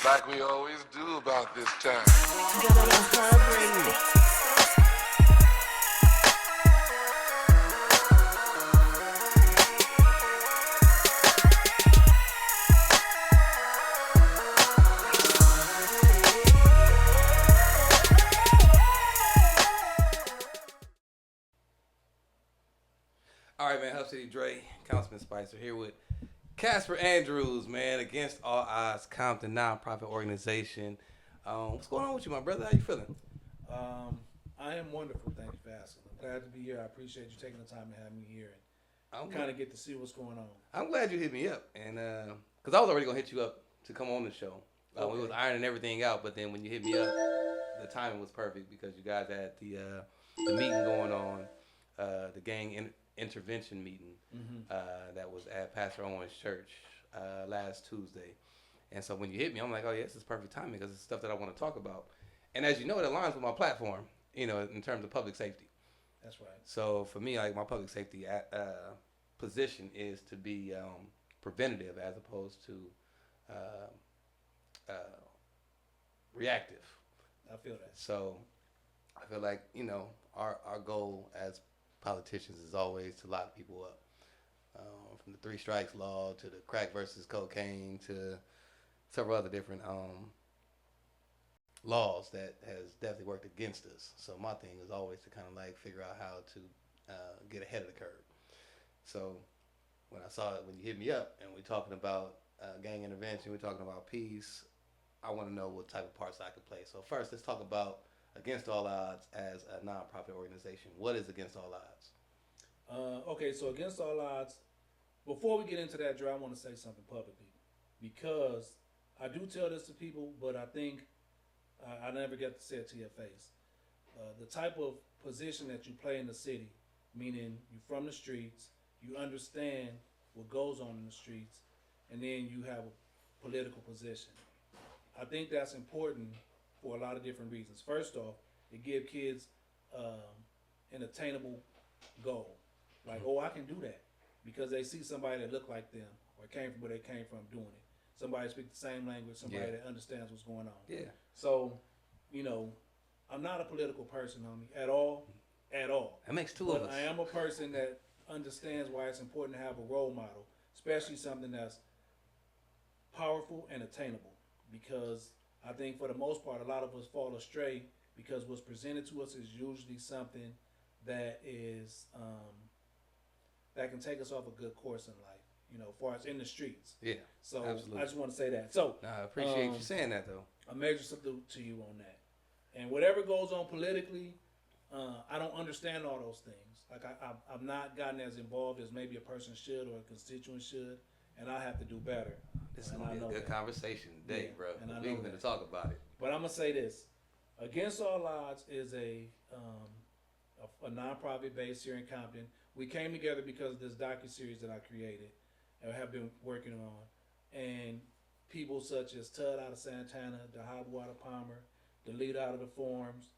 Like we always do about this time. All right, man. Hub City Dre, Councilman Spicer here with Casper Andrews, man. Against All Odds, Compton nonprofit organization. What's going on with you, my brother? How you feeling? Um, I am wonderful. Thank you for asking. I'm glad to be here. I appreciate you taking the time to have me here I'm and kind of get to see what's going on. I'm glad you hit me up, and because I was already gonna hit you up to come on the show. We was Okay. ironing everything out, but then when you hit me up, the timing was perfect because you guys had the meeting going on, the intervention meeting Mm-hmm. that was at Pastor Owen's church last Tuesday. And so when you hit me, I'm like, oh yeah, this is perfect timing because it's stuff that I want to talk about. And as you know, it aligns with my platform, in terms of public safety. That's right. So for me, like my public safety position is to be preventative as opposed to uh, reactive. I feel that. So I feel like our goal as politicians is always to lock people up, from the three strikes law to the crack versus cocaine to several other different laws that has definitely worked against us. So my thing is always to kind of like figure out how to get ahead of the curve. So when I saw it, when you hit me up and we're talking about gang intervention, we're talking about peace, I want to know what type of parts I could play. So first, let's talk about Against All Odds as a nonprofit organization. What is Against All Odds? Okay, so against all odds, before we get into that, Dre, I want to say something publicly because I do tell this to people, but I think I never get to say it to your face. The type of position that you play in the city, meaning you're from the streets, you understand what goes on in the streets, and then you have a political position. I think that's important for a lot of different reasons. First off, it gives kids an attainable goal. Like, oh, I can do that because they see somebody that look like them or came from where they came from doing it. Somebody speak the same language, somebody that understands what's going on. Yeah. So, I'm not a political person, homie, at all. That makes two But of us. I am a person that understands why it's important to have a role model, especially something that's powerful and attainable. Because I think for the most part, a lot of us fall astray because what's presented to us is usually something that is that can take us off a good course in life. As far as in the streets. Yeah. So absolutely. I just want to say that. So I appreciate you saying that though. a major salute to you on that. And whatever goes on politically, I don't understand all those things. Like I've not gotten as involved as maybe a person should or a constituent should, and I have to do better. This is And gonna I be a know good that. conversation today, Yeah, bro. and I We're know going to that. talk about it. But I'm gonna say this: Against All Odds is a nonprofit based here in Compton. We came together because of this docu-series that I created and have been working on, and people such as Tud out of Santana, Dahabu out of Palmer, the leader out of the Forums,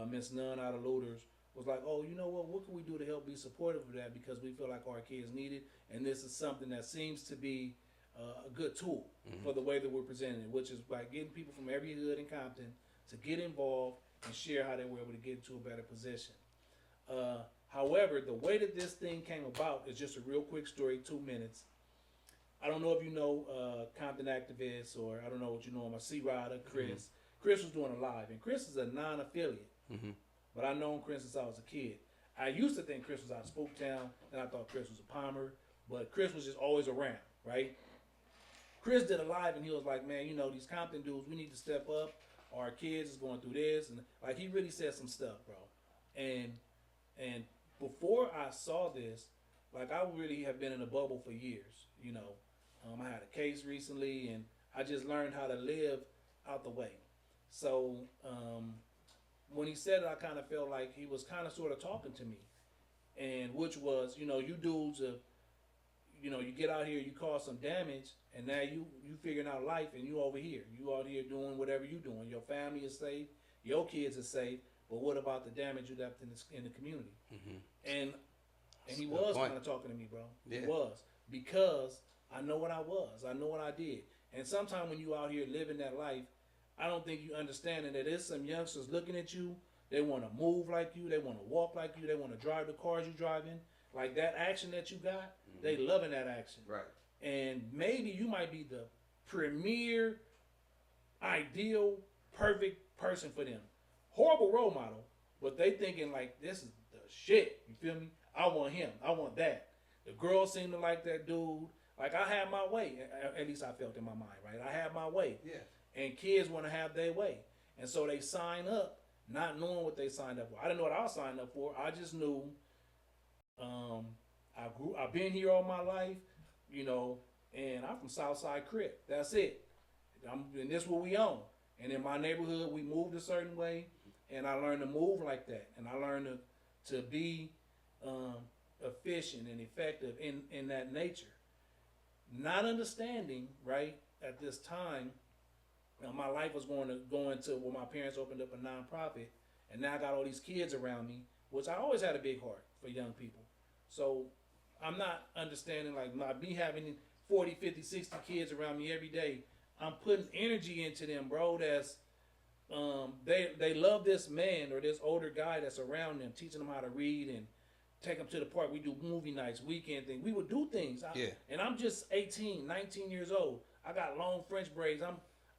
Miss Nunn out of Looters, was like, oh, you know what can we do to help be supportive of that because we feel like our kids need it, and this is something that seems to be a good tool for the way that we're presenting it, which is by getting people from every hood in Compton to get involved and share how they were able to get into a better position. However, the way that this thing came about is just a real quick story, 2 minutes. I don't know if you know Compton activists, or I don't know what you know him, a C Rider, Chris. Mm-hmm. Chris was doing a live, and Chris is a non-affiliate, but I known Chris since I was a kid. I used to think Chris was out of Spooktown, and I thought Chris was a Palmer, but Chris was just always around, right? Chris did a live, and he was like, man, these Compton dudes, we need to step up. Our kids is going through this, and like he really said some stuff, bro. And before I saw this, like I really have been in a bubble for years, I had a case recently, and I just learned how to live out the way. So when he said it, I kind of felt like he was kind of sort of talking to me, and which was, you dudes, you get out here, you cause some damage, and now you figuring out life, and you over here, you out here doing whatever you doing. Your family is safe, your kids are safe, but what about the damage you left in the community? And he was kind of talking to me, bro. Yeah. He was, because I know what I was. I know what I did. And sometimes when you out here living that life, I don't think you understanding that there's some youngsters looking at you. They want to move like you. They want to walk like you. They want to drive the cars you driving. Like that action that you got, they loving that action. Right. And maybe you might be the premier, ideal, perfect person for them. Horrible role model, but they thinking like this is the shit. You feel me? I want him. I want that. The girls seem to like that dude. Like I have my way. At least I felt in my mind, right? I have my way. Yeah. And kids want to have their way. And so they sign up not knowing what they signed up for. I didn't know what I was signing up for. I just knew I've been here all my life, you know, and I'm from Southside Crip. That's it. And this is what we own. And in my neighborhood, we moved a certain way, and I learned to move like that. And I learned to be efficient and effective in that nature. Not understanding, right, at this time, my life was going to where my parents opened up a nonprofit, and now I got all these kids around me, which I always had a big heart for young people. So I'm not understanding, like, me having 40, 50, 60 kids around me every day. I'm putting energy into them, bro, that's they love this man or this older guy that's around them, teaching them how to read and take them to the park. We do movie nights, weekend things. We would do things. And I'm just 18, 19 years old. I got long French braids.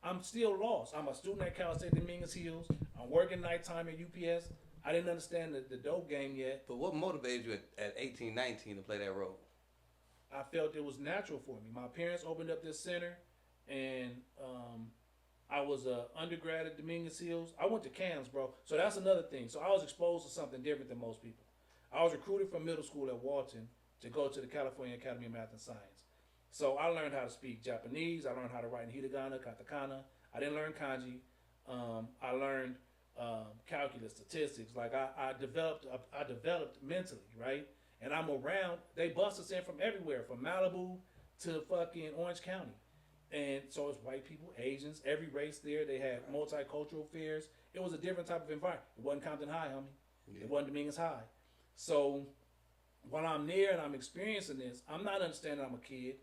I'm still lost. I'm a student at Cal State Dominguez Hills. I'm working nighttime at UPS. I didn't understand the dope game yet. But what motivated you at 18, 19 to play that role? I felt it was natural for me. My parents opened up this center, and I was an undergrad at Dominguez Hills. I went to CAMS, bro. So that's another thing. So I was exposed to something different than most people. I was recruited from middle school at Walton to go to the California Academy of Math and Science. So I learned how to speak Japanese. I learned how to write in hiragana, katakana. I didn't learn kanji. I learned calculus, statistics. Like I developed mentally, right? And I'm around. They bust us in from everywhere, from Malibu to fucking Orange County. And so it's white people, Asians, every race there. They had multicultural fairs. It was a different type of environment. It wasn't Compton High, homie. Yeah. It wasn't Dominguez High. So while I'm there and I'm experiencing this, I'm not understanding I'm a kid.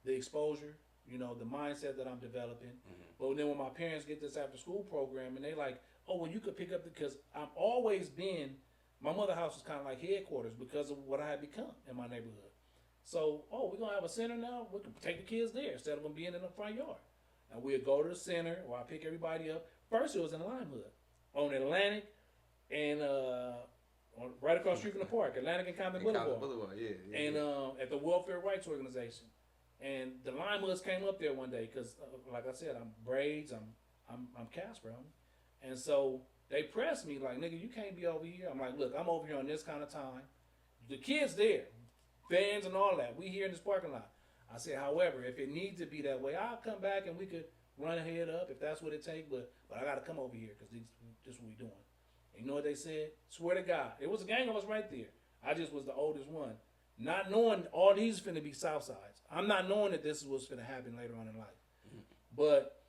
The exposure, you know, the mindset that I'm developing. But then when my parents get this after school program and they like, oh, well, you could pick up because I've always been, my mother's house was kind of like headquarters because of what I had become in my neighborhood. So, we're going to have a center now? We can take the kids there instead of them being in the front yard. And we'll go to the center where I pick everybody up. First, it was in Lime Hood on Atlantic and right across the street from the park, Atlantic and Compton Boulevard. Yeah. And at the Welfare Rights Organization. And the Lime Hoods came up there one day because, like I said, I'm braids, I'm Casper. And so they pressed me like, nigga, you can't be over here. I'm like, look, I'm over here on this kind of time. The kids there, fans and all that. We here in this parking lot. I said, however, if it needs to be that way, I'll come back and we could run ahead up if that's what it takes. But I got to come over here because this is what we doing. And you know what they said? Swear to God. It was a gang of us right there. I just was the oldest one. Not knowing all these finna be Southsides. I'm not knowing that this is what's finna happen later on in life. But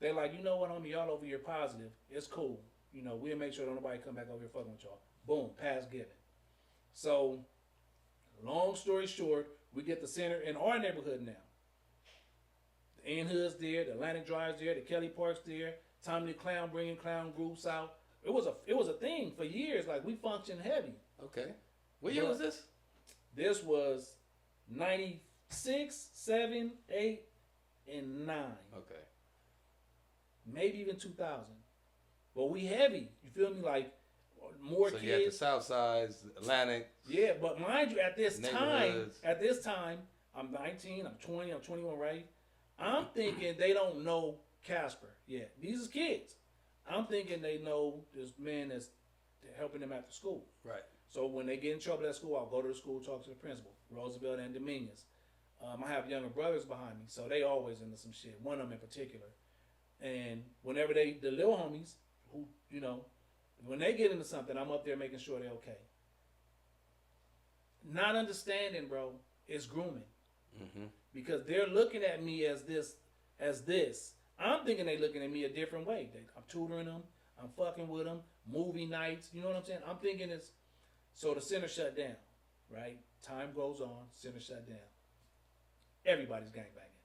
they're like, you know what, homie, y'all over here positive. It's cool. You know, we'll make sure don't nobody come back over here fucking with y'all. Boom, pass given. So, long story short, we get the center in our neighborhood now. The Ann Hood's there, the Atlantic Drive's there, the Kelly Park's there, Tommy the Clown bringing clown groups out. It was a thing for years. Like, we functioned heavy. Okay. What year was this? This was 96, 7, 8, and 9. Okay. Maybe even 2000. But we heavy. You feel me? Like, more kids. So you had the South Sides, Atlantic. Yeah, but mind you, at this time, I'm 19, I'm 20, I'm 21, right? I'm thinking they don't know Casper yet. These is kids. I'm thinking they know this man that's helping them after school. Right. So when they get in trouble at school, I'll go to the school, talk to the principal, Roosevelt and Dominguez. I have younger brothers behind me, so they always into some shit. One of them in particular. And whenever the little homies, who, you know, when they get into something, I'm up there making sure they're okay. Not understanding, bro, is grooming. Because they're looking at me as this. I'm thinking they looking at me a different way. I'm tutoring them. I'm fucking with them. Movie nights. You know what I'm saying? I'm thinking it's... So the center shut down, right? Time goes on. Center shut down. Everybody's gangbanging.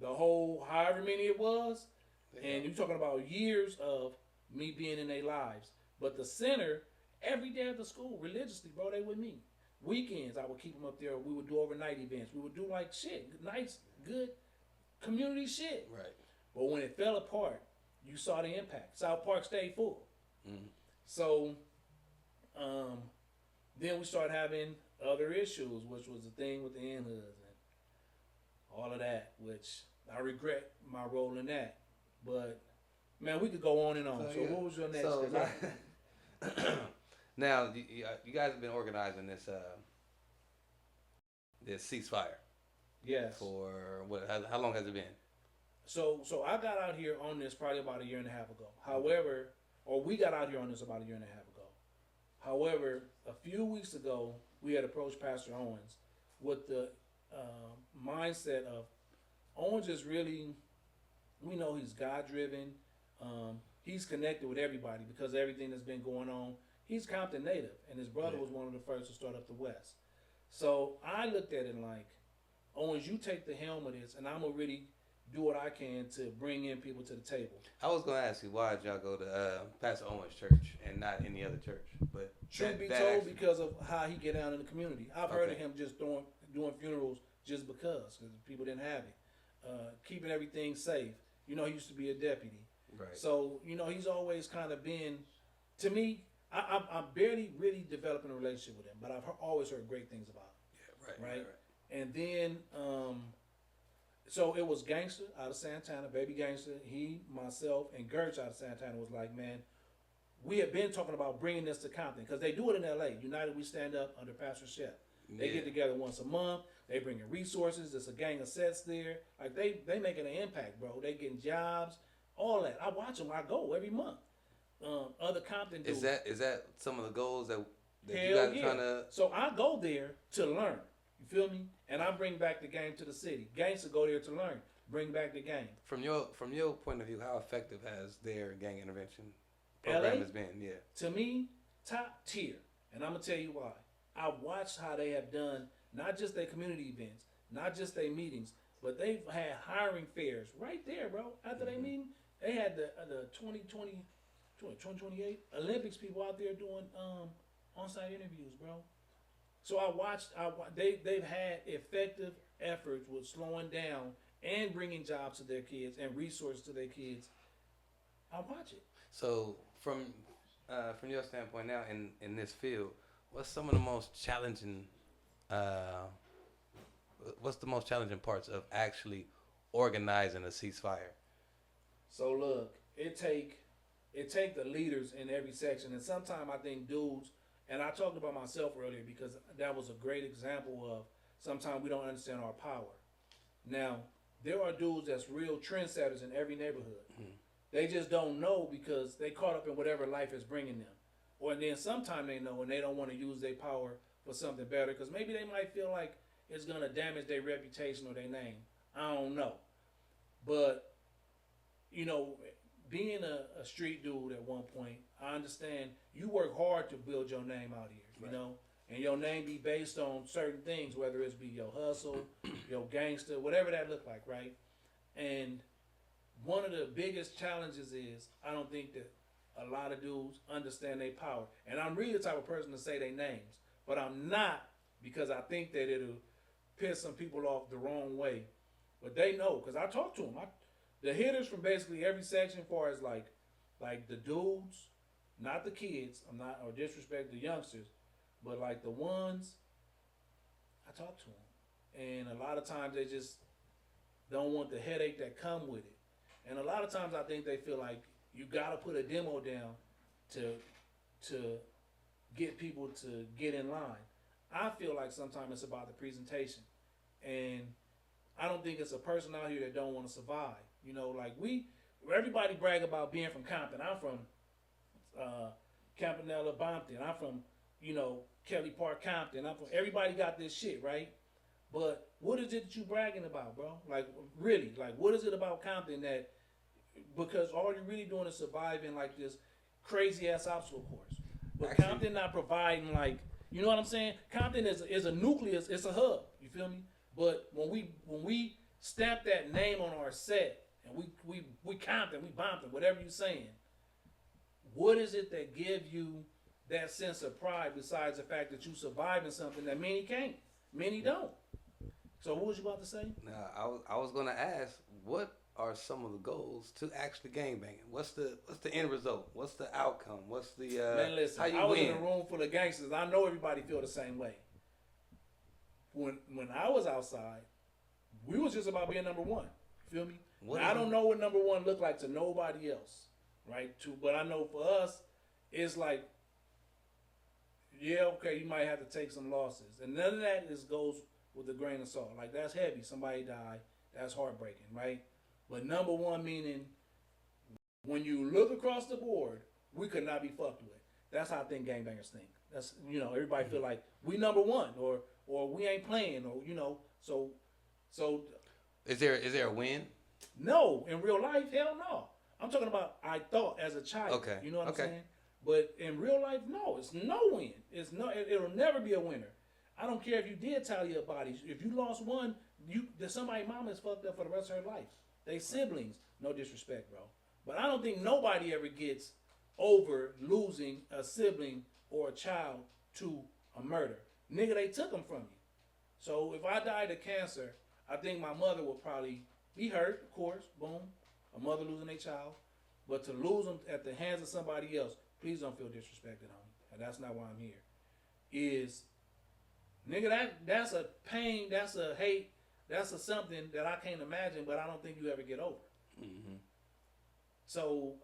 the whole however many it was, and you're talking about years of me being in their lives. But the center, every day at the school, religiously, bro, they with me. Weekends, I would keep them up there. We would do overnight events. We would do like shit, nice, good community shit. Right. But when it fell apart, you saw the impact. South Park stayed full. Mm-hmm. So, then we started having other issues, which was the thing with the in-hoods and all of that, which I regret my role in that. But, man, we could go on and on. So yeah. what was your next? So, 'Cause I- now you guys have been organizing this this ceasefire yes. for what? How long has it been? So I got out here on this probably about a year and a half ago. However, or we got out here on this about a year and a half ago. However, a few weeks ago, we had approached Pastor Owens with the mindset of Owens is really, we know he's God-driven. He's connected with everybody because of everything that's been going on. He's Compton native, and his brother was one of the first to start up the West. So I looked at it like, Owens, you take the helm of this, and I'm going to really do what I can to bring in people to the table. I was gonna ask you why did y'all go to Pastor Owens' church and not any other church? But Truth be told, because of how he get down in the community. I've heard of him just doing funerals just because people didn't have it. Keeping everything safe. You know, he used to be a deputy. Right. So, you know, he's always kind of been, to me, I'm barely really developing a relationship with him, but I've always heard great things about him. Yeah, right. And then, so it was Gangster out of Santana, Baby Gangster, he, myself, and Gertz out of Santana was like, man, we have been talking about bringing this to Compton because they do it in LA. United We Stand Up under Pastor Shep. They get together once a month. They bring in resources. There's a gang of sets there. Like they making an impact, bro. They getting jobs, all that. I watch them. I go every month. Other Compton dudes. Is that some of the goals that you Hell guys are yeah. trying to? So I go there to learn. You feel me? And I bring back the game to the city. Gangsters go there to learn. Bring back the game. From your point of view, how effective has their gang intervention program has been? Yeah. To me, top tier. And I'm gonna tell you why. I watched how they have done not just their community events, not just their meetings, but they've had hiring fairs right there, bro. After they meeting, they had the 2028 Olympics people out there doing on-site interviews, bro. So I watched. They've had effective efforts with slowing down and bringing jobs to their kids and resources to their kids. I watch it. So from your standpoint now in this field, what's some of the most challenging? What's the most challenging parts of actually organizing a ceasefire? So look, it take the leaders in every section, and sometimes I think dudes. And I talked about myself earlier because that was a great example of sometimes we don't understand our power. Now, there are dudes that's real trendsetters in every neighborhood. Mm-hmm. They just don't know because they caught up in whatever life is bringing them. Or then sometimes they know and they don't want to use their power for something better because maybe they might feel like it's going to damage their reputation or their name. I don't know. But, you know, being a street dude at one point, I understand you work hard to build your name out here, you know, and your name be based on certain things, whether it's be your hustle, your gangster, whatever that look like, right? And one of the biggest challenges is I don't think that a lot of dudes understand their power. And I'm really the type of person to say their names, but I'm not because I think that it'll piss some people off the wrong way. But they know because I talk to them. The hitters from basically every section, as far as like the dudes, not the kids. I'm not or disrespect the youngsters, but like the ones, I talk to them, and a lot of times they just don't want the headache that come with it. And a lot of times I think they feel like you gotta put a demo down to get people to get in line. I feel like sometimes it's about the presentation, and I don't think it's a person out here that don't want to survive. You know, like everybody brag about being from Compton. I'm from Campanella, Bompton. I'm from, you know, Kelly Park, Compton. Everybody got this shit, right? But what is it that you bragging about, bro? Like, really, like, what is it about Compton that, because all you're really doing is surviving like this crazy ass obstacle course. But actually, Compton not providing like, you know what I'm saying? Compton is a nucleus, it's a hub. You feel me? But when we stamp that name on our set, and we Compton, we Bompton, whatever you saying. What is it that give you that sense of pride besides the fact that you surviving something that many can't, many don't? So what was you about to say? Now, I was going to ask, what are some of the goals to actually gangbanging? What's the end result? What's the outcome? What's the Man, listen, how you I was win? in a room full of gangsters. I know everybody feel the same way. When I was outside, we was just about being number one. You feel me? Now, I don't know what number one looked like to nobody else, right? But I know for us, it's like, yeah, okay, you might have to take some losses, and none of that goes with a grain of salt. Like, that's heavy. Somebody died. That's heartbreaking, right? But number one meaning, when you look across the board, we could not be fucked with. That's how I think gangbangers think. That's, everybody feel like we number one, or we ain't playing, or so. Is there a win? No, in real life, hell no. I'm talking about I thought as a child. Okay. You know what Okay. I'm saying? But in real life, no, it's no win. It'll never be a winner. I don't care if you did tally up bodies. If you lost one, somebody's mama is fucked up for the rest of her life. They siblings. No disrespect, bro. But I don't think nobody ever gets over losing a sibling or a child to a murder. Nigga, they took them from you. So if I died of cancer, I think my mother would probably be hurt, of course. Boom. A mother losing a child. But to lose them at the hands of somebody else, please don't feel disrespected, homie. And that's not why I'm here. Nigga, that's a pain, that's a hate, that's a something that I can't imagine, but I don't think you ever get over. Mm-hmm. So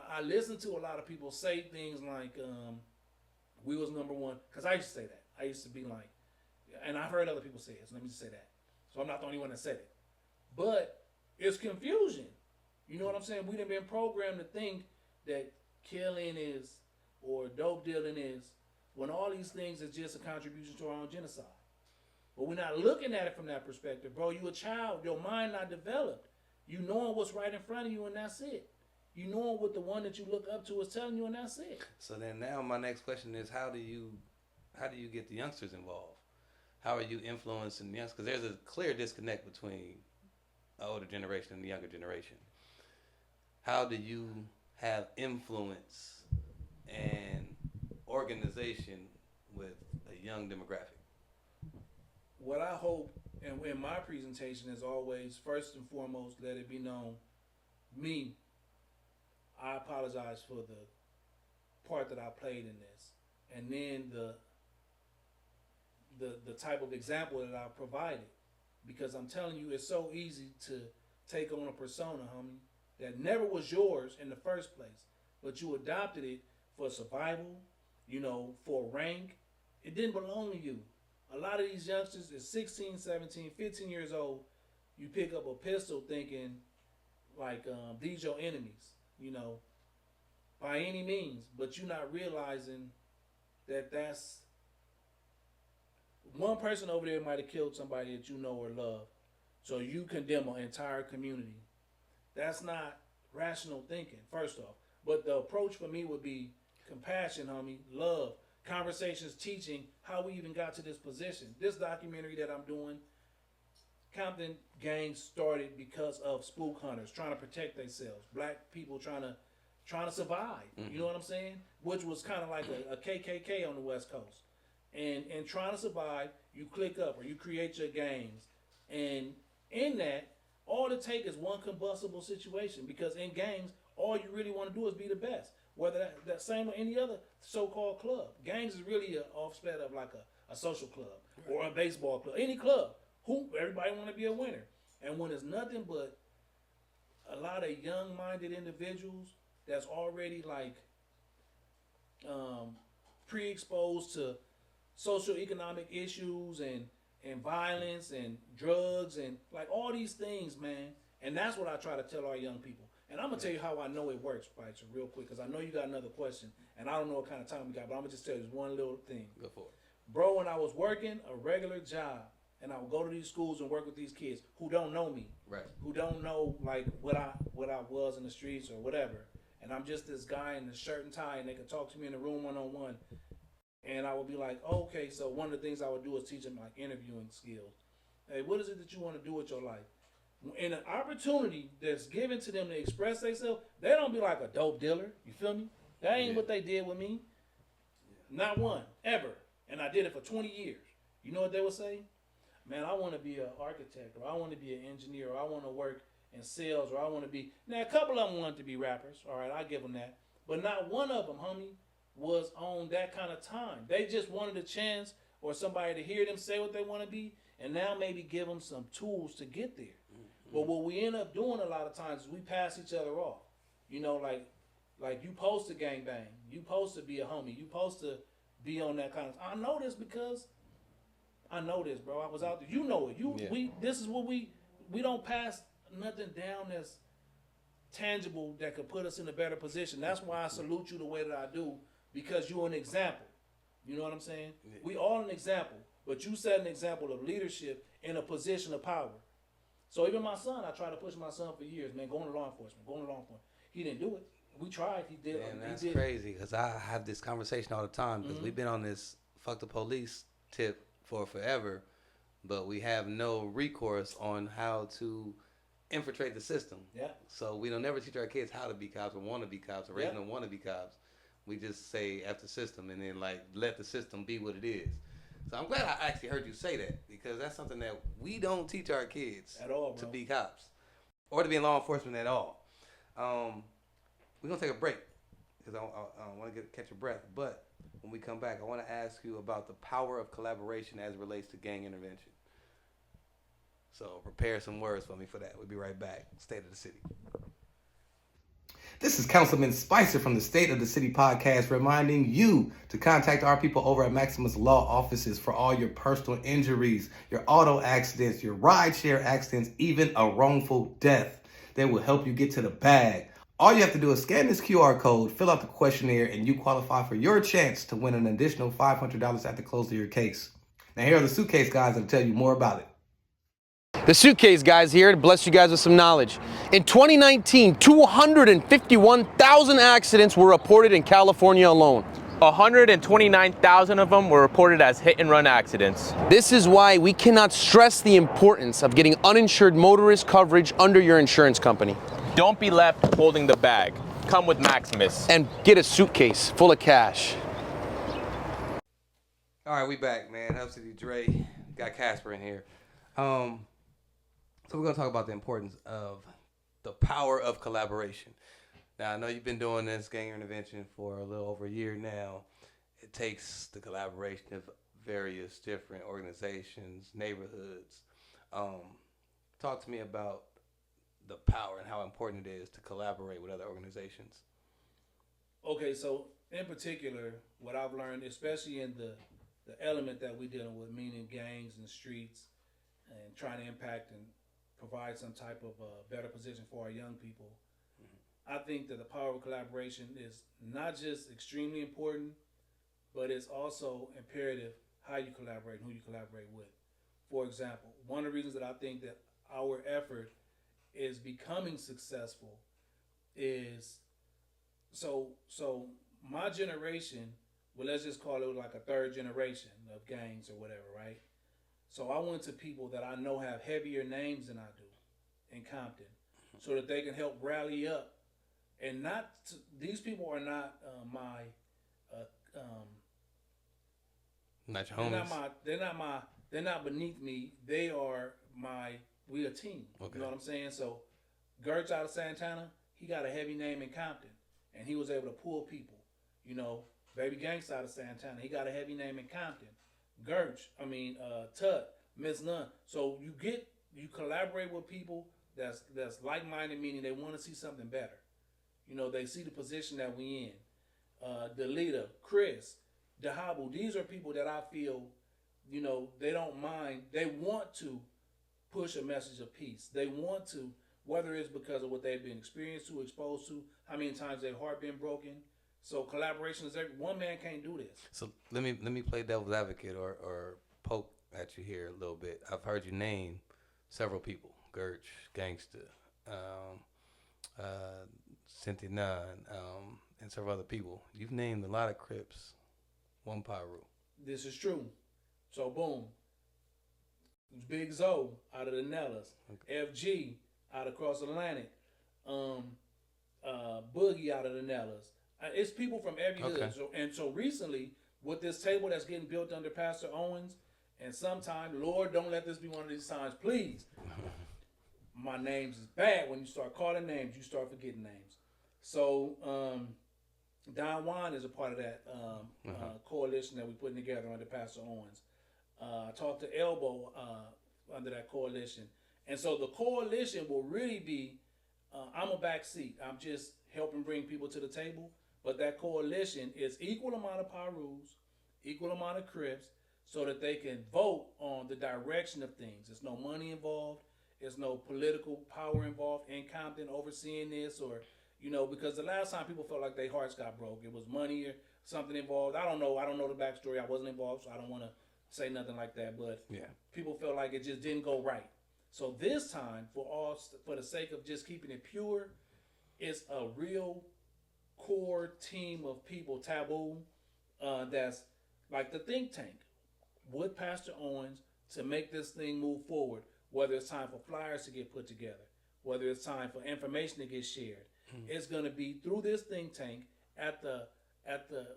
I listen to a lot of people say things like, we was number one, because I used to say that. I used to be like, and I've heard other people say it, so let me just say that. So I'm not the only one that said it. But it's confusion. You know what I'm saying? We done been programmed to think that killing is, or dope dealing is, when all these things is just a contribution to our own genocide. But we're not looking at it from that perspective, bro. You a child, your mind not developed. You knowing what's right in front of you, and that's it. You knowing what the one that you look up to is telling you, and that's it. So then now my next question is, how do you get the youngsters involved? How are you influencing the youngsters? Because there's a clear disconnect between the older generation and the younger generation. How do you have influence and organization with a young demographic? What I hope, and in my presentation is always, first and foremost, let it be known, me, I apologize for the part that I played in this. And then the type of example that I provided. Because I'm telling you, it's so easy to take on a persona, homie, that never was yours in the first place. But you adopted it for survival, for rank. It didn't belong to you. A lot of these youngsters is 16, 17, 15 years old. You pick up a pistol thinking like these your enemies, by any means. But you're not realizing that that's one person over there might have killed somebody that you know or love. So you condemn an entire community. That's not rational thinking, first off. But the approach for me would be compassion, homie, love, conversations, teaching how we even got to this position. This documentary that I'm doing, Compton gangs started because of spook hunters trying to protect themselves. Black people trying to survive. Mm-hmm. You know what I'm saying? Which was kind of like a KKK on the West Coast. And trying to survive, you click up or you create your gangs. And in that, all it takes is one combustible situation, because in gangs, all you really want to do is be the best. Whether that same or any other so-called club. Gangs is really an offset of like a social club or a baseball club. Any club. Everybody want to be a winner. And when it's nothing but a lot of young-minded individuals that's already like pre-exposed to social economic issues and violence and drugs and like all these things, man. And that's what I try to tell our young people. And I'm going to tell you how I know it works, Spicer, real quick, because I know you got another question, and I don't know what kind of time we got, but I'm going to just tell you this one little thing. Go for it. Bro, when I was working a regular job, and I would go to these schools and work with these kids who don't know me, right? Who don't know like what I was in the streets or whatever, and I'm just this guy in a shirt and tie, and they could talk to me in the room one-on-one, and I would be like, okay, so one of the things I would do is teach them like interviewing skills. Hey, what is it that you want to do with your life? And an opportunity that's given to them to express themselves, they don't be like a dope dealer. You feel me? That ain't what they did with me. Not one, ever. And I did it for 20 years. You know what they would say? Man, I want to be an architect, or I want to be an engineer, or I want to work in sales, or I want to be... Now, a couple of them wanted to be rappers. All right, I give them that. But not one of them, homie, was on that kind of time. They just wanted a chance or somebody to hear them say what they want to be, and now maybe give them some tools to get there. Mm-hmm. But what we end up doing a lot of times is we pass each other off. You know, like you supposed to gangbang. You supposed to be a homie. You supposed to be on that kind of... I know this because I know this, bro. I was out there. You know it. This is what we don't pass nothing down that's tangible that could put us in a better position. That's why I salute you the way that I do, because you're an example. You know what I'm saying? Yeah. We all an example, but you set an example of leadership in a position of power. So even my son, I tried to push my son for years, man, going to law enforcement. He didn't do it. We tried. He did. And that's crazy, because I have this conversation all the time, because we've been on this fuck the police tip for forever, but we have no recourse on how to infiltrate the system. Yeah. So we don't never teach our kids how to be cops or want to be cops or raise them want to be cops. We just say F the system and then like let the system be what it is. So I'm glad I actually heard you say that, because that's something that we don't teach our kids at all, to be cops or to be in law enforcement at all. We're going to take a break because I want to catch your breath. But when we come back, I want to ask you about the power of collaboration as it relates to gang intervention. So prepare some words for me for that. We'll be right back. State of the City. This is Councilman Spicer from the State of the City podcast, reminding you to contact our people over at Maximus Law Offices for all your personal injuries, your auto accidents, your rideshare accidents, even a wrongful death. They will help you get to the bag. All you have to do is scan this QR code, fill out the questionnaire, and you qualify for your chance to win an additional $500 at the close of your case. Now here are the suitcase guys that'll tell you more about it. The Suitcase Guys here to bless you guys with some knowledge. In 2019, 251,000 accidents were reported in California alone. 129,000 of them were reported as hit-and-run accidents. This is why we cannot stress the importance of getting uninsured motorist coverage under your insurance company. Don't be left holding the bag. Come with Maximus. And get a suitcase full of cash. All right, we back, man. Hub City Dre. Got Casper in here. So we're going to talk about the importance of the power of collaboration. Now, I know you've been doing this gang intervention for a little over a year now. It takes the collaboration of various different organizations, neighborhoods. Talk to me about the power and how important it is to collaborate with other organizations. Okay, so in particular, what I've learned, especially in the element that we're dealing with, meaning gangs and streets, and trying to impact and provide some type of better position for our young people. I think that the power of collaboration is not just extremely important, but it's also imperative how you collaborate and who you collaborate with. For example, one of the reasons that I think that our effort is becoming successful is so my generation, well, let's just call it like a third generation of gangs or whatever, right? So I went to people that I know have heavier names than I do in Compton, so that they can help rally up. And these people are not not your homies. They're not beneath me. They are we a team. Okay. You know what I'm saying? So Gertz out of Santana, he got a heavy name in Compton, and he was able to pull people. You know, Baby Gangsta out of Santana, he got a heavy name in Compton. Tut, Miss Nunn. So you collaborate with people that's like-minded, meaning they want to see something better. You know, they see the position that we in. Delita, Chris, Dahabu, these are people that I feel, you know, they don't mind. They want to push a message of peace. They want to, whether it's because of what they've been experienced to, exposed to, how many times their heart been broken. So collaboration is one man can't do this. So let me play devil's advocate or poke at you here a little bit. I've heard you name several people: Gertz, Gangsta, Cynthia Nunn, and several other people. You've named a lot of Crips, one Pyru. This is true. So boom. Big Zoe out of the Nellas, FG out across Atlantic, Boogie out of the Nellas. It's people from every hood. So recently, with this table that's getting built under Pastor Owens, and sometime, Lord, don't let this be one of these times, please. My names is bad. When you start calling names, you start forgetting names. So Don Juan is a part of that coalition that we're putting together under Pastor Owens. I talked to Elbow under that coalition. And so the coalition will really be, I'm a backseat. I'm just helping bring people to the table. But that coalition is equal amount of Pirus, equal amount of Crips, so that they can vote on the direction of things. There's no money involved. There's no political power involved in Compton overseeing this, or, because the last time people felt like their hearts got broke, it was money or something involved. I don't know the backstory. I wasn't involved, so I don't want to say nothing like that. But people felt like it just didn't go right. So this time, for the sake of just keeping it pure, it's a real core team of people, Taboo, that's like the think tank with Pastor Owens to make this thing move forward. Whether it's time for flyers to get put together, whether it's time for information to get shared, it's going to be through this think tank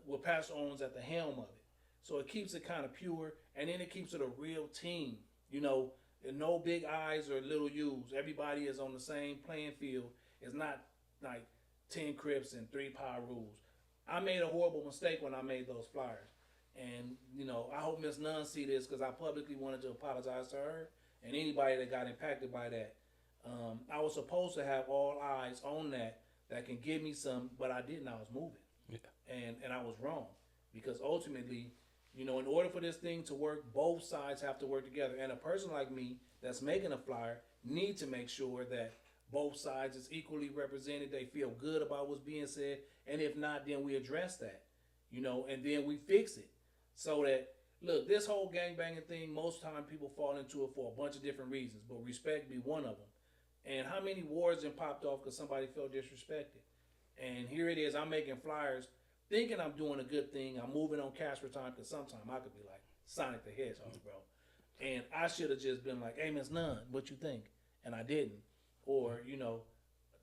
with Pastor Owens at the helm of it. So it keeps it kind of pure, and then it keeps it a real team. No big I's or little U's. Everybody is on the same playing field. It's not like 10 Crips and 3 Power Rules. I made a horrible mistake when I made those flyers. And, I hope Miss Nunn see this, because I publicly wanted to apologize to her and anybody that got impacted by that. I was supposed to have all eyes on that can give me some, but I didn't. I was moving. Yeah. And I was wrong, because ultimately, in order for this thing to work, both sides have to work together. And a person like me that's making a flyer need to make sure that both sides is equally represented. They feel good about what's being said. And if not, then we address that, and then we fix it. So that, look, this whole gangbanging thing, most time people fall into it for a bunch of different reasons, but respect be one of them. And how many wars have popped off because somebody felt disrespected? And here it is, I'm making flyers thinking I'm doing a good thing. I'm moving on Casper time, because sometimes I could be like Sonic the Hedgehog, bro. And I should have just been like, hey, Miss Nunn, what you think? And I didn't. Or,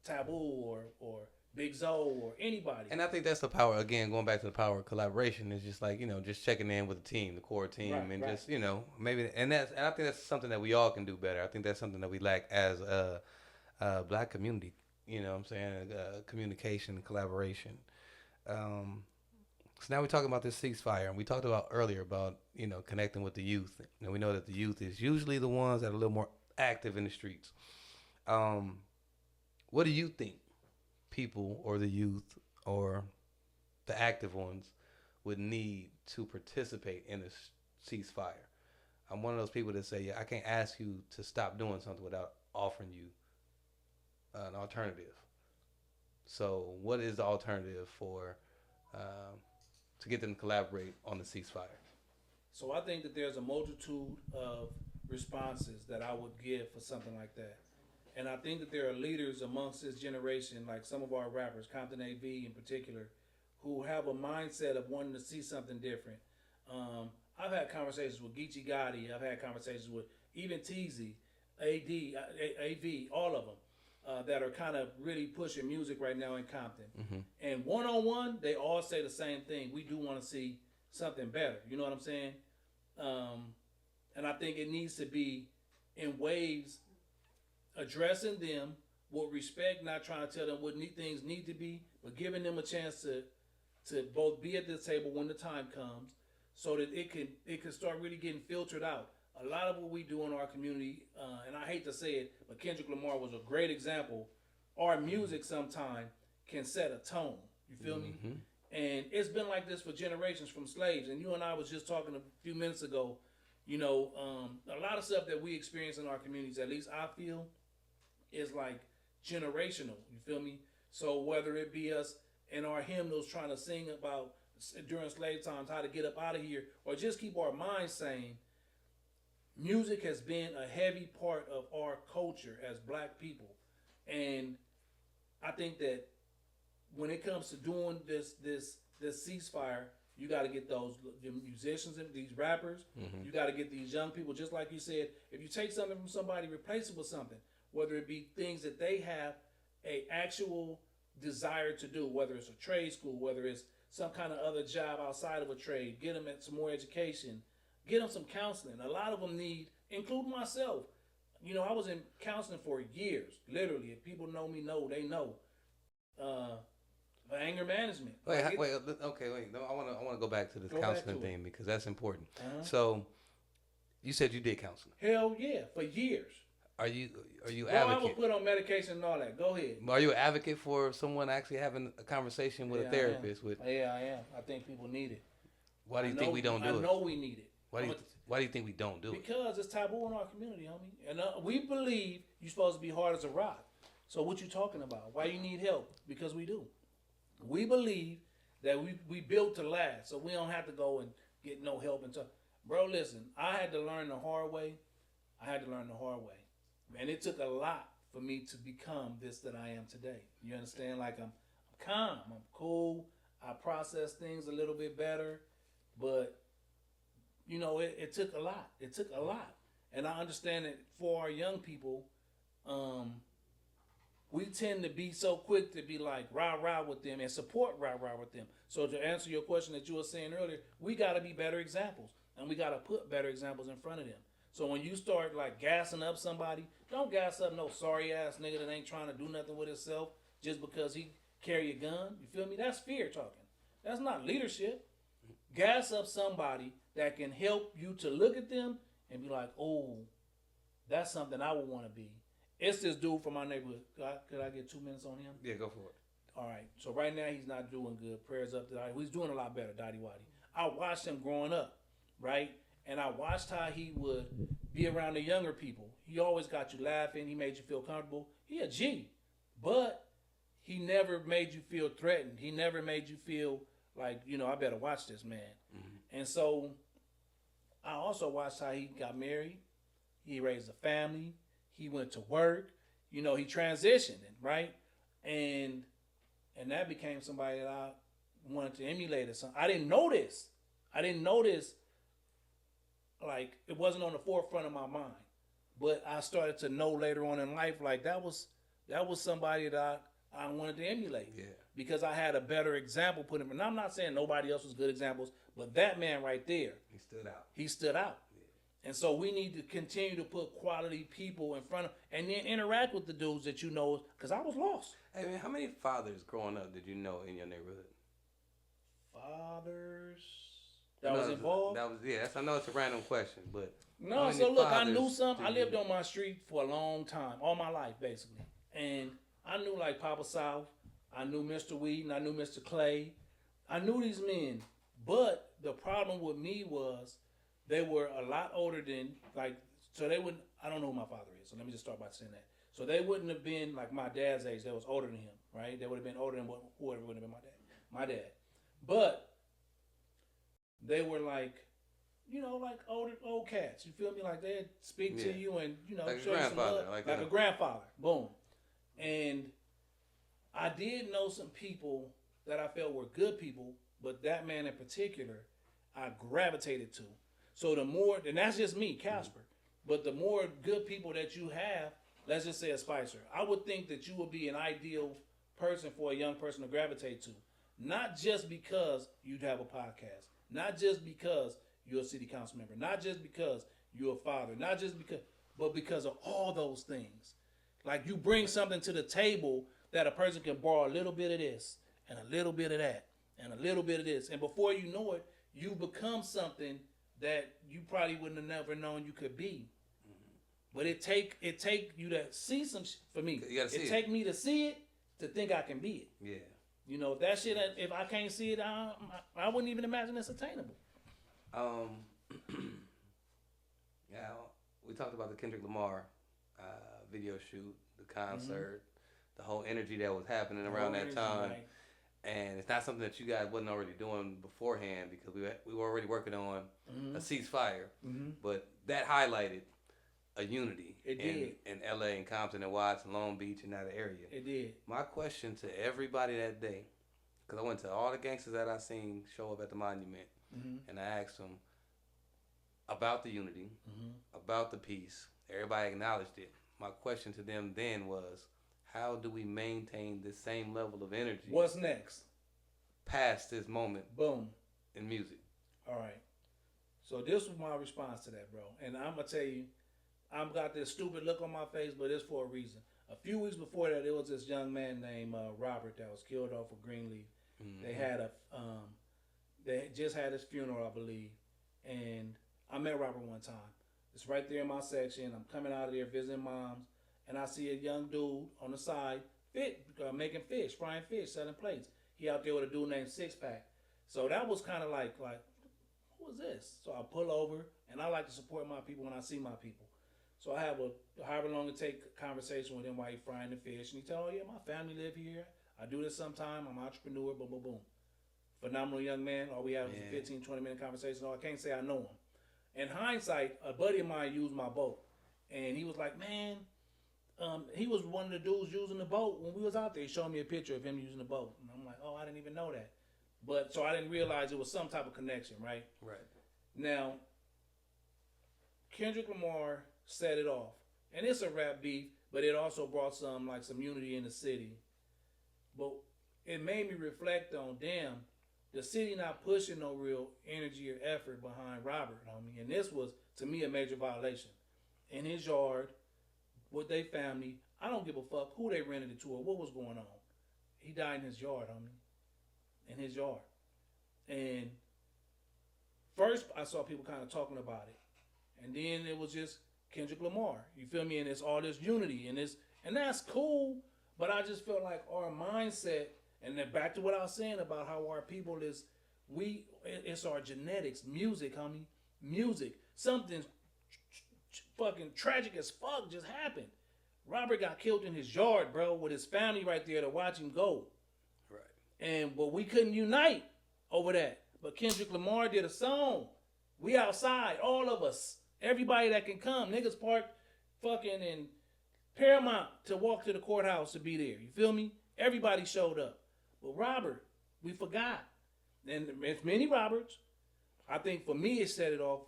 Taboo or Big Zoe or anybody. And I think that's the power, again, going back to the power of collaboration, is just like, just checking in with the team, the core team, just, maybe, and I think that's something that we all can do better. I think that's something that we lack as a black community, communication and collaboration. So now we're talking about this ceasefire, and we talked about earlier about, connecting with the youth. And we know that the youth is usually the ones that are a little more active in the streets. What do you think people or the youth or the active ones would need to participate in a ceasefire? I'm one of those people that say, I can't ask you to stop doing something without offering you an alternative. So what is the alternative for to get them to collaborate on the ceasefire? So I think that there's a multitude of responses that I would give for something like that. And I think that there are leaders amongst this generation, like some of our rappers, Compton AV in particular, who have a mindset of wanting to see something different. I've had conversations with Geechee Gotti. I've had conversations with even Teezy, AV, all of them, that are kind of really pushing music right now in Compton. Mm-hmm. And one-on-one, they all say the same thing. We do want to see something better. You know what I'm saying? And I think it needs to be in waves, addressing them with respect, not trying to tell them what things need to be, but giving them a chance to both be at the table when the time comes, so that it can start really getting filtered out. A lot of what we do in our community, and I hate to say it, but Kendrick Lamar was a great example. Our music sometimes can set a tone. You feel me? And it's been like this for generations from slaves. And you and I was just talking a few minutes ago, a lot of stuff that we experience in our communities, at least I feel, is like generational. You feel me? So whether it be us in our hymnals trying to sing about during slave times how to get up out of here, or just keep our minds sane, music has been a heavy part of our culture as black people. And I think that when it comes to doing this ceasefire, You got to get the musicians and these rappers. Mm-hmm. You got to get these young people, just like you said. If you take something from somebody, replace it with something. Whether it be things that they have a actual desire to do, whether it's a trade school, whether it's some kind of other job outside of a trade, get them some more education, get them some counseling. A lot of them need, including myself. You know, I was in counseling for years, literally. If people know me, they know. Anger management. No, I want to go back to this counseling thing because that's important. So, you said you did counseling. Hell yeah, for years. Are you Well, advocate? I was put on medication and all that. Go ahead. Are you an advocate for someone actually having a conversation with a therapist? Yeah, I am. I think people need it. Why do you think we don't do it? I know we need it. Why do you think we don't do it? Because it's taboo in our community, homie. And we believe you're supposed to be hard as a rock. So what you talking about? Why you need help? Because we do. We believe that we built to last, so we don't have to go and get no help and stuff. Bro, listen, I had to learn the hard way. And it took a lot for me to become this that I am today. You understand? Like I'm calm, I'm cool, I process things a little bit better, but you know, it took a lot. It took a lot. And I understand that for our young people, we tend to be so quick to be like rah-rah with them and support rah-rah with them. So to answer your question that you were saying earlier, we got to be better examples. And we got to put better examples in front of them. So when you start like gassing up somebody, don't gas up no sorry ass nigga that ain't trying to do nothing with himself just because he carry a gun. You feel me? That's fear talking. That's not leadership. Gas up somebody that can help you to look at them and be like, oh, that's something I would want to be. It's this dude from my neighborhood. Could I get 2 minutes on him? Yeah, go for it. All right. So right now he's not doing good. Prayers up to Dottie. He's doing a lot better, Dottie Waddy. I watched him growing up, right? And I watched how he would be around the younger people. He always got you laughing. He made you feel comfortable. He a G. But he never made you feel threatened. He never made you feel like, you know, I better watch this man. Mm-hmm. And so I also watched how he got married. He raised a family. He went to work. You know, he transitioned, right? And that became somebody that I wanted to emulate or something. I didn't know this. Like, it wasn't on the forefront of my mind. But I started to know later on in life, like, that was somebody that I wanted to emulate. Yeah. Because I had a better example put him. And I'm not saying nobody else was good examples, but that man right there. He stood out. Yeah. And so we need to continue to put quality people in front of, and then interact with the dudes that you know, because I was lost. Hey, man, how many fathers growing up did you know in your neighborhood? Fathers that was involved? I know it's a random question, but no. So look, I knew some. I lived on my street for a long time, all my life basically, and I knew like Papa South. I knew Mr. Wheaton. I knew Mr. Clay. I knew these men, but the problem with me was they were a lot older than like. So they wouldn't. I don't know who my father is. So let me just start by saying that. So they wouldn't have been like my dad's age. They was older than him, right? They would have been older than whoever would have been my dad. But they were like, you know, like old cats. You feel me? Like they'd speak to you and, you know, like show you some love. Like a grandfather. Boom. And I did know some people that I felt were good people, but that man in particular, I gravitated to. So the more, and that's just me, Casper, but the more good people that you have, let's just say a Spicer, I would think that you would be an ideal person for a young person to gravitate to. Not just because you'd have a podcast, not just because you're a city council member, not just because you're a father, not just because, but because of all those things. Like you bring something to the table that a person can borrow a little bit of this and a little bit of that and a little bit of this. And before you know it, you become something that you probably wouldn't have never known you could be. But it take you to see some for me. You gotta see it. Take me to see it to think I can be it. Yeah. You know, that shit, if I can't see it, I wouldn't even imagine it's attainable. Yeah, we talked about the Kendrick Lamar video shoot, the concert, the whole energy that was happening around that time. Right. And it's not something that you guys wasn't already doing beforehand because we were already working on a ceasefire. But that highlighted a unity in LA and Compton and Watts and Long Beach and that area. It did. My question to everybody that day, because I went to all the gangsters that I seen show up at the monument, and I asked them about the unity, about the peace. Everybody acknowledged it. My question to them then was, how do we maintain this same level of energy? What's next? Past this moment. Boom. In music. All right. So this was my response to that, bro. And I'm gonna tell you, I've got this stupid look on my face, but it's for a reason. A few weeks before that, there was this young man named Robert that was killed off of Greenleaf. They had they just had his funeral, I believe, and I met Robert one time. It's right there in my section. I'm coming out of there visiting moms, and I see a young dude on the side, making fish, frying fish, selling plates. He out there with a dude named Six Pack. So that was kind of like, who is this? So I pull over, and I like to support my people when I see my people. So I have however long it take conversation with him while he's frying the fish, and he tell, oh yeah, my family live here. I do this sometime. I'm an entrepreneur, boom, boom, boom. Phenomenal young man. All we had was a 15, 20-minute conversation. I can't say I know him. In hindsight, a buddy of mine used my boat, and he was like, man, he was one of the dudes using the boat when we was out there. He showed me a picture of him using the boat, and I'm like, oh, I didn't even know that. But so I didn't realize it was some type of connection, right? Right. Now, Kendrick Lamar set it off, and it's a rap beef, but it also brought some unity in the city. But it made me reflect on, damn, the city not pushing no real energy or effort behind Robert, homie. And this was, to me, a major violation. In his yard, with their family, I don't give a fuck who they rented it to or what was going on. He died in his yard, homie. In his yard. And first, I saw people kind of talking about it. And then it was just Kendrick Lamar. You feel me? And it's all this unity. And that's cool. But I just felt like our mindset, and then back to what I was saying about how our people is, it's our genetics, music, homie, music. Something fucking tragic as fuck just happened. Robert got killed in his yard, bro, with his family right there to watch him go. Right. But we couldn't unite over that. But Kendrick Lamar did a song. We outside, all of us, everybody that can come. Niggas parked fucking in Paramount to walk to the courthouse to be there. You feel me? Everybody showed up. But Robert, we forgot. And it's many Roberts. I think for me it set it off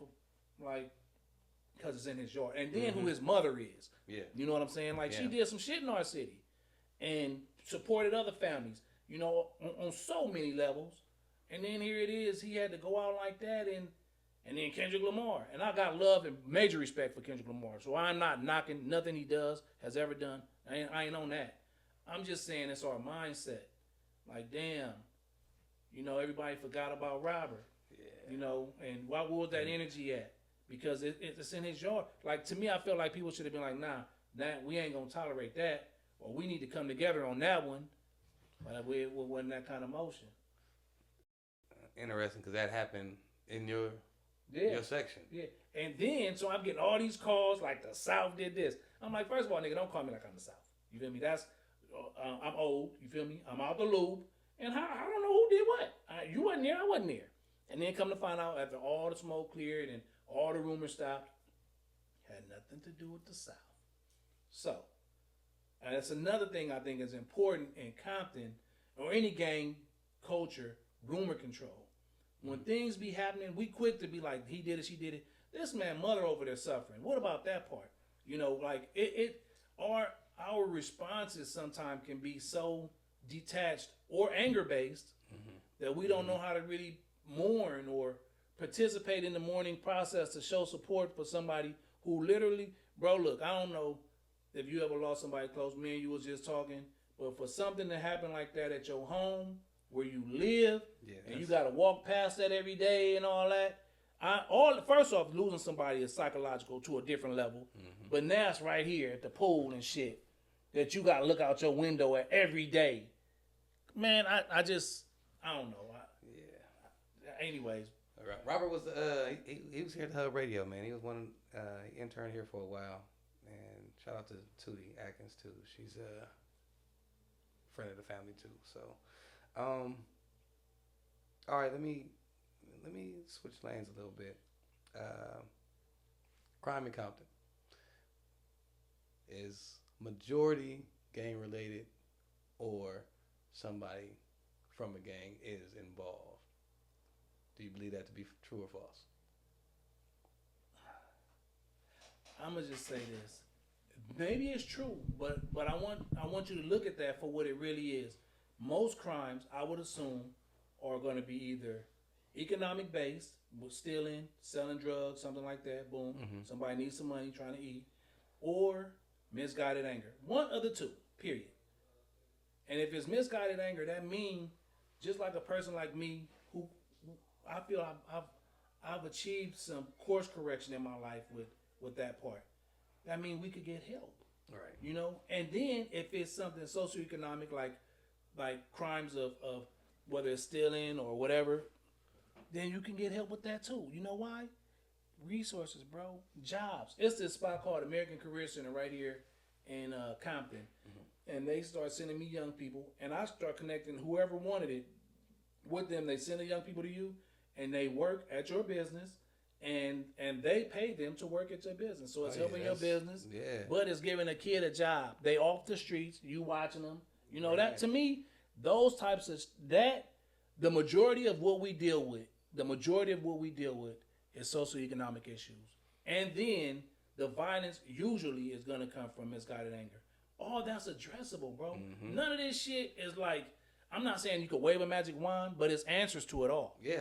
because it's in his yard. And then who his mother is. Yeah. You know what I'm saying? She did some shit in our city. And supported other families. You know, on so many levels. And then here it is. He had to go out like that and then Kendrick Lamar. And I got love and major respect for Kendrick Lamar. So I'm not knocking nothing he does, has ever done. I ain't on that. I'm just saying it's our mindset. Like, damn, you know, everybody forgot about Robert. Yeah. You know, and why was that energy at? Because it's in his yard. Like, to me, I feel like people should have been like, nah, we ain't going to tolerate that. Or we need to come together on that one. But it wasn't that kind of motion. Interesting, because that happened in your section. Yeah. And then, so I'm getting all these calls like the South did this. I'm like, first of all, nigga, don't call me like I'm the South. You feel me? I'm old. You feel me? I'm out the loop. And I don't know who did what. You wasn't there. I wasn't there. And then come to find out after all the smoke cleared and all the rumors stopped, had nothing to do with the South. So, and that's another thing I think is important in Compton or any gang culture, rumor control. When things be happening, we quick to be like, he did it, she did it. This man, mother over there suffering. What about that part? You know, like our responses sometimes can be so detached or anger based that we don't know how to really mourn or participate in the mourning process to show support for somebody who literally, bro, look, I don't know if you ever lost somebody close. Me and you was just talking, but for something to happen like that at your home, where you live, and you got to walk past that every day and all that. First off, losing somebody is psychological to a different level, but now it's right here at the pool and shit that you got to look out your window at every day. Man, I don't know. Anyways. All right. Robert was he was here at the Hub Radio, man. He was he interned here for a while, and shout out to Tootie Atkins too. She's a friend of the family too. So. All right, let me switch lanes a little bit. Crime in Compton is majority gang related or somebody from a gang is involved. Do you believe that to be true or false? I'm gonna just say this. Maybe it's true, but I want you to look at that for what it really is. Most crimes, I would assume, are going to be either economic based, with stealing, selling drugs, something like that. Boom, somebody needs some money, trying to eat, or misguided anger. One of the two. Period. And if it's misguided anger, that means just like a person like me, who I feel I've achieved some course correction in my life with that part. That means we could get help. Right. You know? And then if it's something socioeconomic like crimes of whether it's stealing or whatever, then you can get help with that too. You know why? Resources, bro. Jobs. It's this spot called American Career Center right here in Compton. And they start sending me young people, and I start connecting whoever wanted it with them. They send the young people to you, and they work at your business, and they pay them to work at your business. So it's helping your business, but it's giving a kid a job. They off the streets, you watching them. You know, that to me, those types of the majority of what we deal with is socioeconomic issues. And then the violence usually is going to come from misguided anger. All that's addressable, bro. None of this shit is like, I'm not saying you could wave a magic wand, but it's answers to it all. Yeah.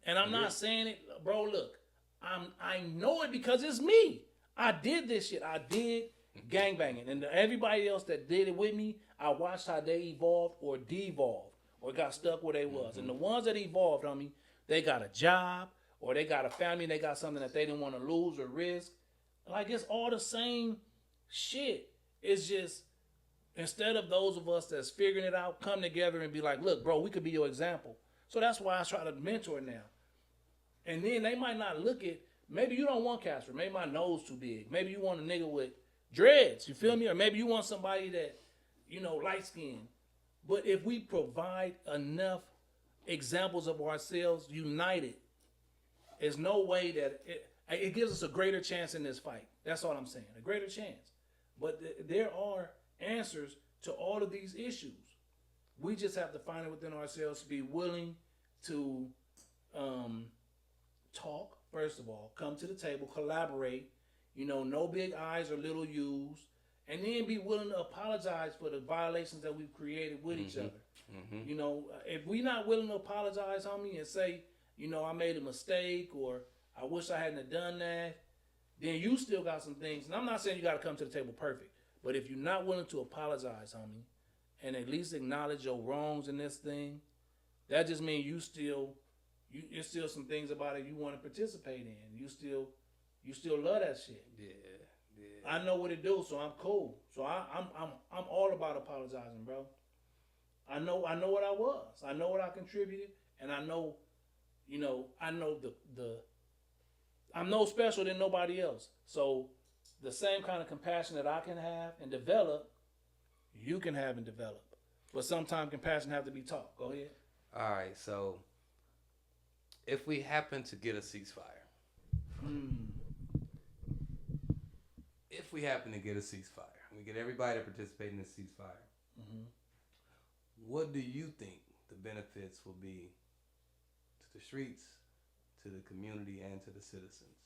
And I'm not saying it, bro, look, I know it because it's me. I did this shit. I did gangbanging. And everybody else that did it with me, I watched how they evolved or devolved or got stuck where they was. And the ones that evolved on me, they got a job or they got a family, they got something that they didn't want to lose or risk. Like, it's all the same shit. It's just, instead of those of us that's figuring it out, come together and be like, look, bro, we could be your example. So that's why I try to mentor now. And then they might not look at, maybe you don't want Casper. Maybe my nose too big. Maybe you want a nigga with dreads. You feel me? Or maybe you want somebody that, you know, light skinned. But if we provide enough examples of ourselves united, there's no way that it gives us a greater chance in this fight. That's all I'm saying. A greater chance. But there are answers to all of these issues. We just have to find it within ourselves to be willing to talk, first of all, come to the table, collaborate, you know, no big I's or little U's, and then be willing to apologize for the violations that we've created with each other. You know, if we're not willing to apologize, homie, and say, you know, I made a mistake or I wish I hadn't have done that, then you still got some things. And I'm not saying you got to come to the table perfect, but if you're not willing to apologize, homie, and at least acknowledge your wrongs in this thing, that just means there's still some things about it you want to participate in. You still love that shit. Yeah. I know what it do, so I'm cool. So I'm all about apologizing, bro. I know what I was. I know what I contributed, and I know, you know, I'm no special than nobody else. So the same kind of compassion that I can have and develop, you can have and develop. But sometimes compassion have to be taught. Go ahead. All right, so if we happen to get a ceasefire, we get everybody to participate in the ceasefire, what do you think the benefits will be to the streets, to the community, and to the citizens?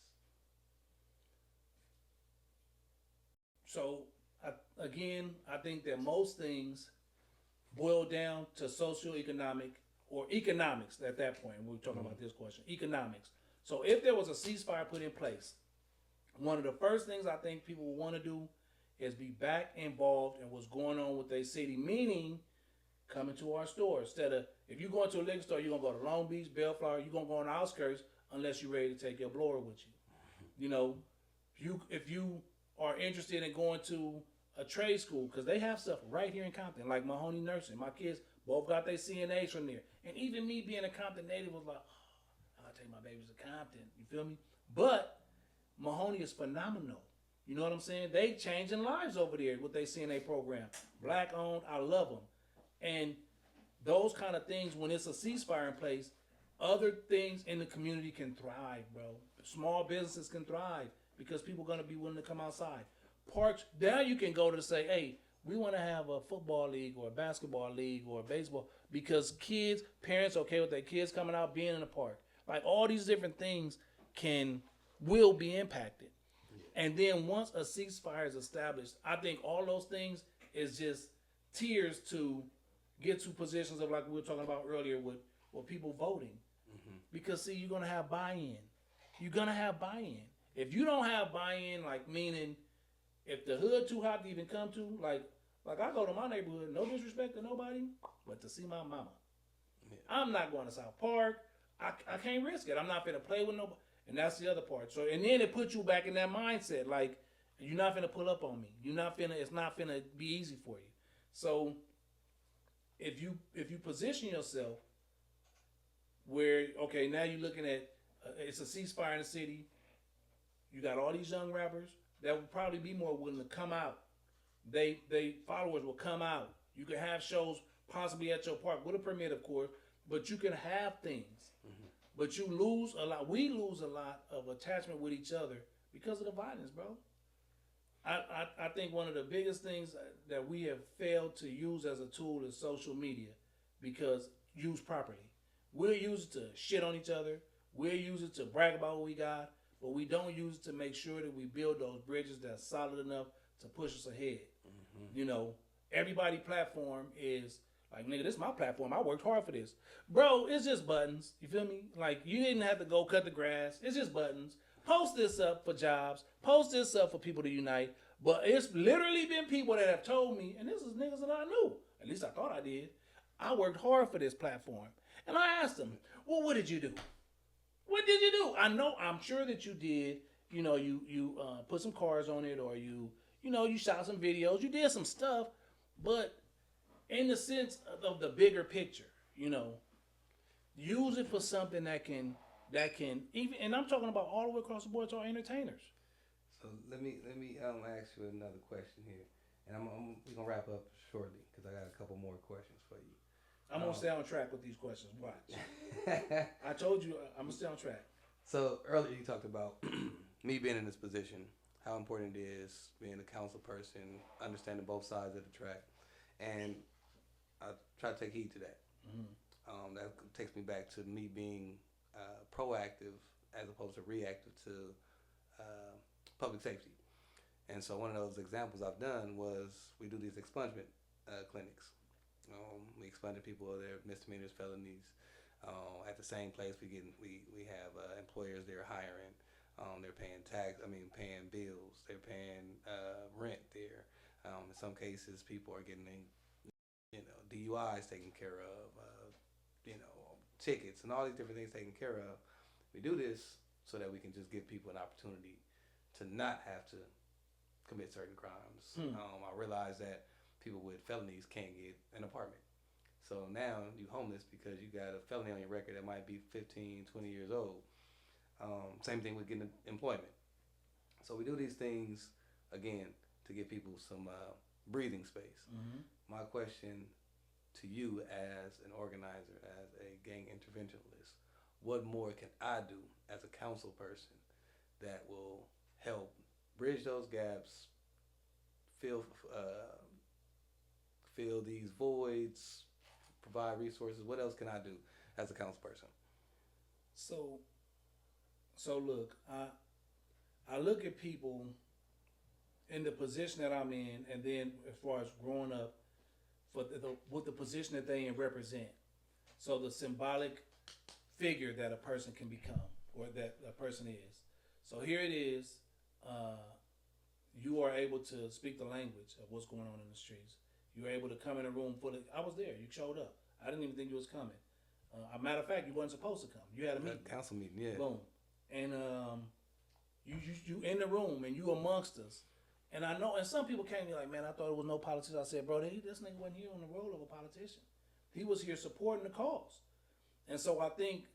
So, I think that most things boil down to socioeconomic or economics at that point. We're talking about this question, economics. So if there was a ceasefire put in place, one of the first things I think people will want to do is be back involved in what's going on with their city, meaning coming to our stores. Instead of, if you go into a liquor store, you're going to go to Long Beach, Bellflower, you're going to go on the outskirts unless you're ready to take your blower with you. You know, if you are interested in going to a trade school, because they have stuff right here in Compton, like Mahoney Nursing. My kids both got their CNAs from there. And even me being a Compton native was like, oh, I'll take my babies to Compton. You feel me? But Mahoney is phenomenal. You know what I'm saying? They changing lives over there with their CNA program. Black owned, I love them. And those kind of things, when it's a ceasefire in place, other things in the community can thrive, bro. Small businesses can thrive because people are going to be willing to come outside. Parks, now you can go to say, hey, we want to have a football league or a basketball league or a baseball because kids, parents okay with their kids coming out being in the park. Like all these different things will be impacted. And then once a ceasefire is established, I think all those things is just tiers to get to positions of like we were talking about earlier with people voting. Because see, you're gonna have buy-in. You're gonna have buy-in. If you don't have buy-in, like meaning if the hood too hot to even come to, like I go to my neighborhood, no disrespect to nobody, but to see my mama. Yeah. I'm not going to South Park. I can't risk it. I'm not finna play with nobody. And that's the other part. So and then it puts you back in that mindset, like you're not finna pull up on me. It's not finna be easy for you. So if you position yourself where, okay, now you're looking at it's a ceasefire in the city. You got all these young rappers that will probably be more willing to come out. They followers will come out. You can have shows possibly at your park with a permit, of course, but you can have things. But you lose a lot. We lose a lot of attachment with each other because of the violence, bro. I think one of the biggest things that we have failed to use as a tool is social media, because used properly. We'll use it to shit on each other. We'll use it to brag about what we got, but we don't use it to make sure that we build those bridges that's solid enough to push us ahead. You know, everybody platform is like, nigga, this is my platform. I worked hard for this. Bro, it's just buttons. You feel me? Like, you didn't have to go cut the grass. It's just buttons. Post this up for jobs. Post this up for people to unite. But it's literally been people that have told me, and this is niggas that I knew. At least I thought I did. I worked hard for this platform. And I asked them, well, what did you do? What did you do? I'm sure that you did. You know, you put some cars on it, or you shot some videos. You did some stuff. But in the sense of the bigger picture, use it for something that can even, and I'm talking about all the way across the board to our entertainers. So let me ask you another question here, and we're gonna wrap up shortly because I got a couple more questions for you. I'm gonna stay on track with these questions. Watch. I told you I'm gonna stay on track. So earlier you talked about me being in this position, how important it is being a council person, understanding both sides of the track, and I try to take heed to that. That takes me back to me being proactive as opposed to reactive to public safety. And so one of those examples I've done was we do these expungement clinics. We expunged people of their misdemeanors, felonies. At the same place, we have employers they're hiring. They're paying paying bills. They're paying rent there. In some cases, people are getting DUIs taken care of, tickets and all these different things taken care of. We do this so that we can just give people an opportunity to not have to commit certain crimes. I realize that people with felonies can't get an apartment. So now you're homeless because you got a felony on your record that might be 15, 20 years old. Same thing with getting employment. So we do these things, again, to give people some breathing space. My question to you as an organizer, as a gang interventionist, what more can I do as a council person that will help bridge those gaps, fill these voids, provide resources? What else can I do as a council person? So look, I look at people in the position that I'm in, and then as far as growing up, with the position that they represent. So the symbolic figure that a person can become, or that a person is. So here it is. You are able to speak the language of what's going on in the streets. You were able to come in a room full of. I was there. You showed up. I didn't even think you was coming. A matter of fact, you wasn't supposed to come. You had a meeting. Council meeting, yeah. Boom. And you in the room and you amongst us. And I know, and some people came to me like, man, I thought it was no politician. I said, bro, this nigga wasn't here on the role of a politician. He was here supporting the cause. And so I think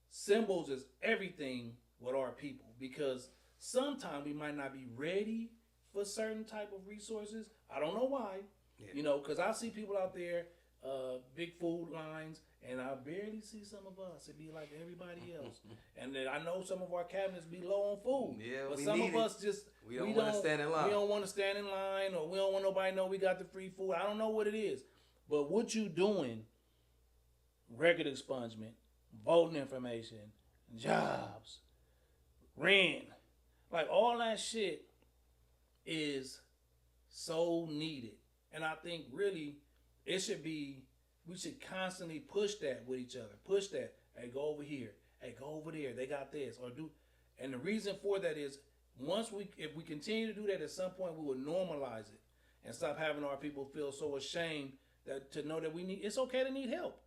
symbols is everything with our people, because sometimes we might not be ready for certain type of resources. I don't know why. Yeah. Because I see people out there big food lines, and I barely see some of us. It be like everybody else. And then I know some of our cabinets be low on food. Yeah, but we some need of us just We don't want to stand in line. We don't want to stand in line, or we don't want nobody to know we got the free food. I don't know what it is, but what you doing? Record expungement, voting information, jobs, rent, like all that shit is so needed. And I think really it should be, we should constantly push that with each other. Push that. Hey, go over here. Hey, go over there. They got this. Or do. And the reason for that is if we continue to do that, at some point we will normalize it and stop having our people feel so ashamed that to know that it's okay to need help.